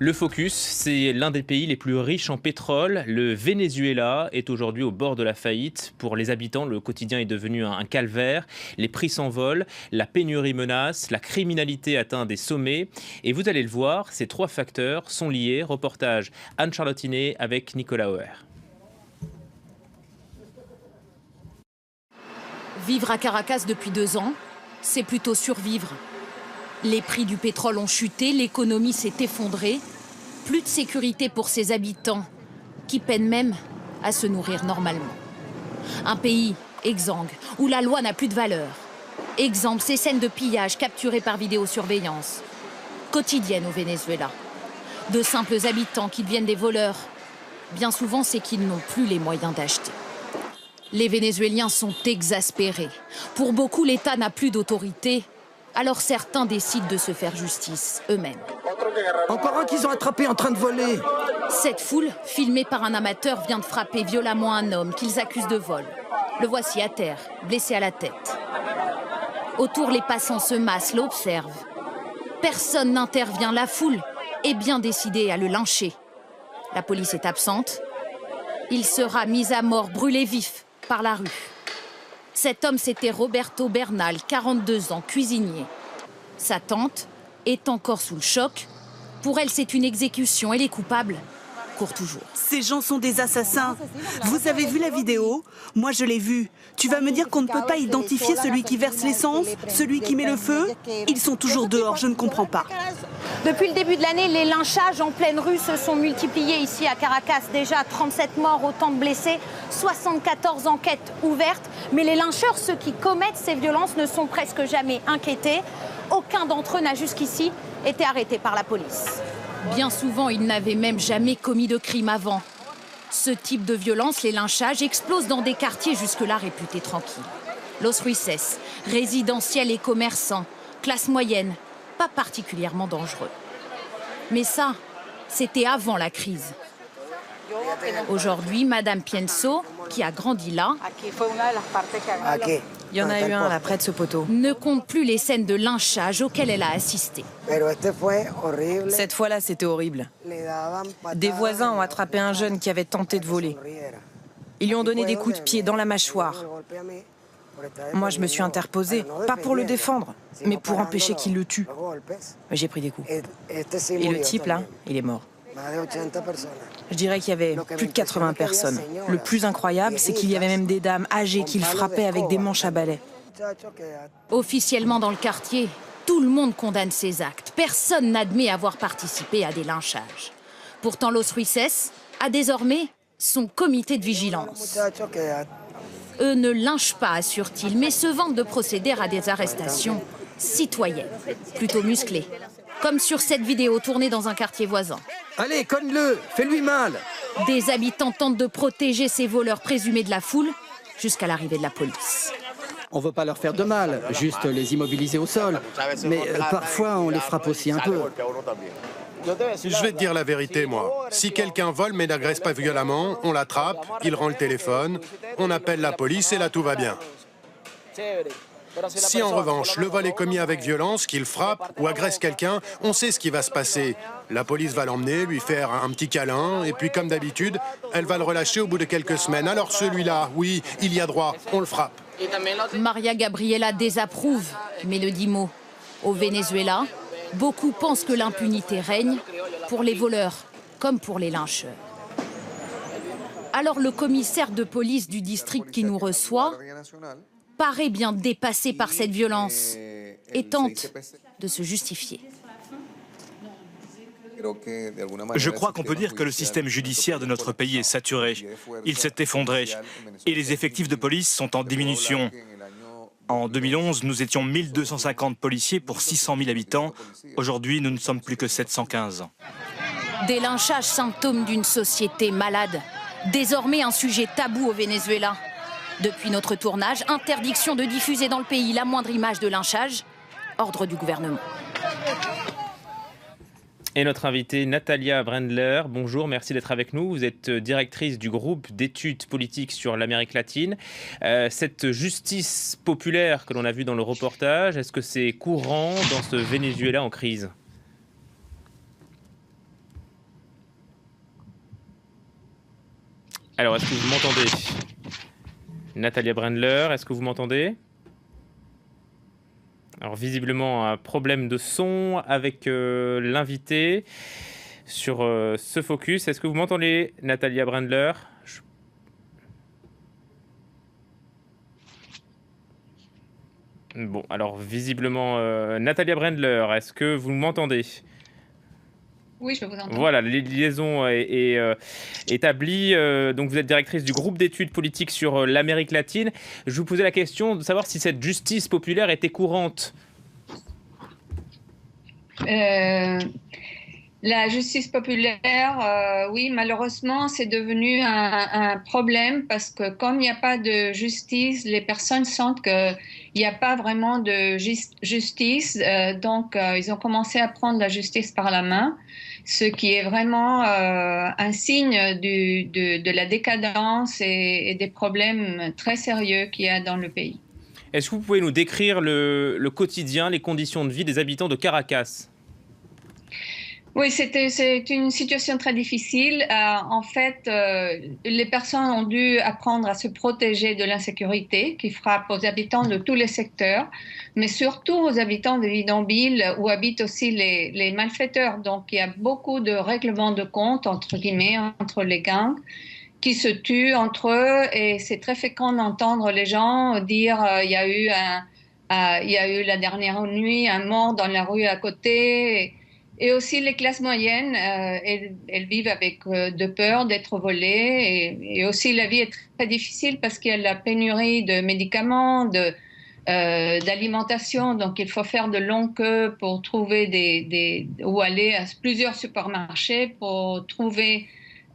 Le focus, c'est l'un des pays les plus riches en pétrole. Le Venezuela est aujourd'hui au bord de la faillite. Pour les habitants, le quotidien est devenu un calvaire. Les prix s'envolent, la pénurie menace, la criminalité atteint des sommets. Et vous allez le voir, ces trois facteurs sont liés. Reportage Anne-Charlotte Iné avec Nicolas Oher. Vivre à Caracas depuis 2 ans, c'est plutôt survivre. Les prix du pétrole ont chuté, l'économie s'est effondrée. Plus de sécurité pour ses habitants, qui peinent même à se nourrir normalement. Un pays exsangue, où la loi n'a plus de valeur. Exemple, ces scènes de pillage capturées par vidéosurveillance. Quotidiennes au Venezuela. De simples habitants qui deviennent des voleurs. Bien souvent, c'est qu'ils n'ont plus les moyens d'acheter. Les Vénézuéliens sont exaspérés. Pour beaucoup, l'État n'a plus d'autorité. Alors certains décident de se faire justice eux-mêmes. Encore un qu'ils ont attrapé en train de voler. Cette foule, filmée par un amateur, vient de frapper violemment un homme qu'ils accusent de vol. Le voici à terre, blessé à la tête. Autour, les passants se massent, l'observent. Personne n'intervient, la foule est bien décidée à le lyncher. La police est absente. Il sera mis à mort, brûlé vif par la rue. Cet homme, c'était Roberto Bernal, 42 ans, cuisinier. Sa tante est encore sous le choc. Pour elle, c'est une exécution et les coupables courent toujours. Ces gens sont des assassins. Vous avez vu la vidéo? Moi, je l'ai vue. Tu vas me dire qu'on ne peut pas identifier celui qui verse l'essence, celui qui met le feu? Ils sont toujours dehors, je ne comprends pas. Depuis le début de l'année, les lynchages en pleine rue se sont multipliés ici à Caracas. Déjà 37 morts, autant de blessés, 74 enquêtes ouvertes. Mais les lyncheurs, ceux qui commettent ces violences, ne sont presque jamais inquiétés. Aucun d'entre eux n'a jusqu'ici été arrêté par la police. Bien souvent, ils n'avaient même jamais commis de crime avant. Ce type de violence, les lynchages, explosent dans des quartiers jusque-là réputés tranquilles. Los Ruices, résidentiels et commerçants, classe moyenne, pas particulièrement dangereux. Mais ça, c'était avant la crise. Aujourd'hui, Madame Pienso, qui a grandi là, il y en a eu un là, près de ce poteau, ne compte plus les scènes de lynchage auxquelles elle a assisté. Cette fois-là, c'était horrible. Des voisins ont attrapé un jeune qui avait tenté de voler. Ils lui ont donné des coups de pied dans la mâchoire. Moi, je me suis interposée, pas pour le défendre, mais pour empêcher qu'il le tue. J'ai pris des coups. Et le type, là, il est mort. Je dirais qu'il y avait plus de 80 personnes. Le plus incroyable, c'est qu'il y avait même des dames âgées qui le frappaient avec des manches à balai. Officiellement dans le quartier, tout le monde condamne ces actes. Personne n'admet avoir participé à des lynchages. Pourtant, Los Ruices a désormais son comité de vigilance. Eux ne lynchent pas, assurent-ils, mais se vantent de procéder à des arrestations citoyennes, plutôt musclées. Comme sur cette vidéo tournée dans un quartier voisin. Allez, cogne-le, fais-lui mal. Des habitants tentent de protéger ces voleurs présumés de la foule jusqu'à l'arrivée de la police. On veut pas leur faire de mal, juste les immobiliser au sol. Mais parfois, on les frappe aussi un peu. Je vais te dire la vérité, moi. Si quelqu'un vole mais n'agresse pas violemment, on l'attrape, il rend le téléphone, on appelle la police et là tout va bien. Si en revanche, le vol est commis avec violence, qu'il frappe ou agresse quelqu'un, on sait ce qui va se passer. La police va l'emmener, lui faire un petit câlin, et puis comme d'habitude, elle va le relâcher au bout de quelques semaines. Alors celui-là, oui, il y a droit, on le frappe. Maria Gabriela désapprouve, mais ne dit mot. Au Venezuela, beaucoup pensent que l'impunité règne pour les voleurs comme pour les lyncheurs. Alors le commissaire de police du district qui nous reçoit paraît bien dépassé par cette violence et tente de se justifier. Je crois qu'on peut dire que le système judiciaire de notre pays est saturé. Il s'est effondré et les effectifs de police sont en diminution. En 2011, nous étions 1250 policiers pour 600 000 habitants. Aujourd'hui, nous ne sommes plus que 715. Des lynchages symptômes d'une société malade. Désormais un sujet tabou au Venezuela. Depuis notre tournage, interdiction de diffuser dans le pays la moindre image de lynchage, ordre du gouvernement. Et notre invitée Natalia Brendler, bonjour, merci d'être avec nous. Vous êtes directrice du groupe d'études politiques sur l'Amérique latine. Cette justice populaire que l'on a vue dans le reportage, est-ce que c'est courant dans ce Venezuela en crise ? Alors, est-ce que vous m'entendez? Natalia Brendler, est-ce que vous m'entendez? Alors, visiblement, un problème de son avec l'invité sur ce focus. Est-ce que vous m'entendez, Natalia Brendler? Bon, alors, visiblement, Natalia Brendler, est-ce que vous m'entendez? Oui, je vous entends. Voilà, la liaison est établie. Donc, vous êtes directrice du groupe d'études politiques sur l'Amérique latine. Je vous posais la question de savoir si cette justice populaire était courante. La justice populaire, oui, malheureusement, c'est devenu un problème parce que comme il n'y a pas de justice, les personnes sentent qu'il n'y a pas vraiment de justice. Donc, ils ont commencé à prendre la justice par la main, ce qui est vraiment un signe de la décadence et des problèmes très sérieux qu'il y a dans le pays. Est-ce que vous pouvez nous décrire le quotidien, les conditions de vie des habitants de Caracas? Oui, c'est une situation très difficile. En fait, les personnes ont dû apprendre à se protéger de l'insécurité qui frappe aux habitants de tous les secteurs, mais surtout aux habitants des bidonvilles où habitent aussi les malfaiteurs. Donc, il y a beaucoup de règlements de compte, entre guillemets, entre les gangs qui se tuent entre eux. Et c'est très fréquent d'entendre les gens dire il y a eu la dernière nuit un mort dans la rue à côté. Et aussi les classes moyennes, elles vivent avec de peur d'être volées. Et aussi la vie est très difficile parce qu'il y a la pénurie de médicaments, d'alimentation. Donc il faut faire de longues queues pour trouver ou aller à plusieurs supermarchés pour trouver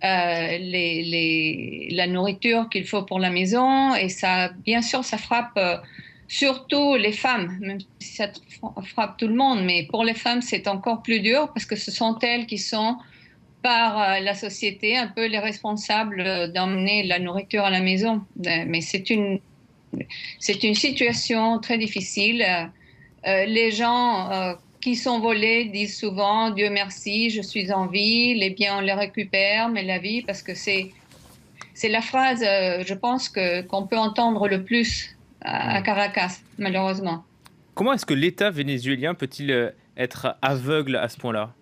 la nourriture qu'il faut pour la maison. Et ça, bien sûr, ça frappe surtout les femmes, même si ça frappe tout le monde, mais pour les femmes, c'est encore plus dur parce que ce sont elles qui sont, par la société, un peu les responsables d'emmener la nourriture à la maison. Mais c'est une situation très difficile. Les gens qui sont volés disent souvent « Dieu merci, je suis en vie, les biens on les récupère, mais la vie », parce que c'est la phrase, je pense, qu'on peut entendre le plus à Caracas, malheureusement. Comment est-ce que l'État vénézuélien peut-il être aveugle à ce point-là?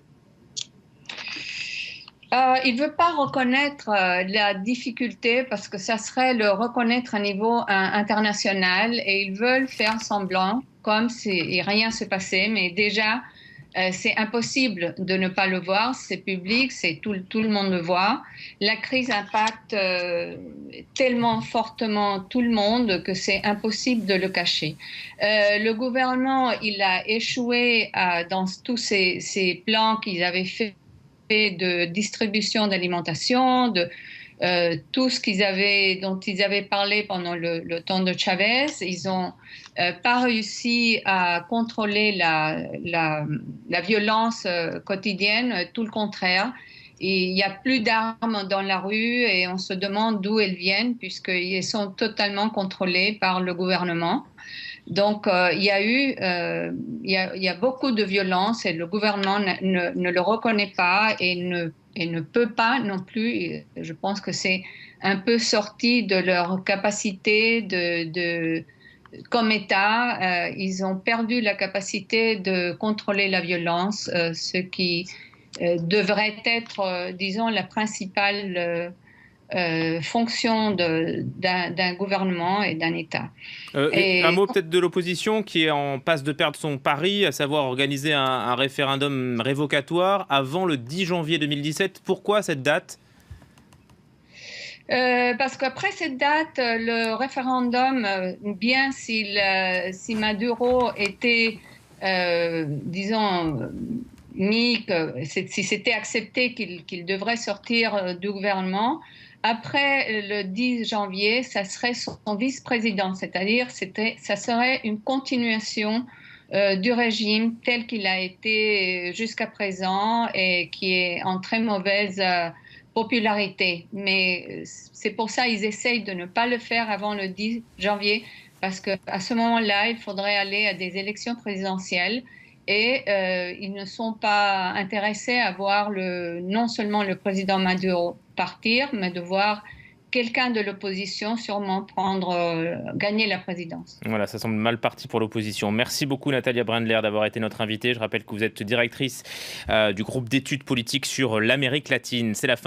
Il ne veut pas reconnaître la difficulté parce que ça serait le reconnaître à niveau international et ils veulent faire semblant comme si rien ne se passait, mais déjà c'est impossible de ne pas le voir, c'est public, tout le monde le voit. La crise impacte tellement fortement tout le monde que c'est impossible de le cacher. Le gouvernement, il a échoué dans tous ces plans qu'ils avaient fait de distribution d'alimentation, tout ce dont ils avaient parlé pendant le temps de Chavez. Ils n'ont pas réussi à contrôler la violence quotidienne, tout le contraire. Et il n'y a plus d'armes dans la rue et on se demande d'où elles viennent puisqu'elles sont totalement contrôlées par le gouvernement. Donc, il y a beaucoup de violence et le gouvernement ne le reconnaît pas et ne peut pas non plus. Je pense que c'est un peu sorti de leur capacité comme État. Ils ont perdu la capacité de contrôler la violence, ce qui devrait être, disons, la principale fonction d'un gouvernement et d'un État. Un mot peut-être de l'opposition qui est en passe de perdre son pari, à savoir organiser un référendum révocatoire avant le 10 janvier 2017. Pourquoi cette date? Parce qu'après cette date, le référendum, bien si Maduro était, disons, si c'était accepté qu'il devrait sortir du gouvernement, après le 10 janvier, ça serait son vice-président, c'est-à-dire ça serait une continuation du régime tel qu'il a été jusqu'à présent et qui est en très mauvaise popularité. Mais c'est pour ça qu'ils essayent de ne pas le faire avant le 10 janvier, parce qu'à ce moment-là, il faudrait aller à des élections présidentielles et ils ne sont pas intéressés à voir non seulement le président Maduro partir, mais de voir quelqu'un de l'opposition sûrement gagner la présidence. Voilà, ça semble mal parti pour l'opposition. Merci beaucoup Natalia Brendler d'avoir été notre invitée. Je rappelle que vous êtes directrice du groupe d'études politiques sur l'Amérique latine. C'est la fin.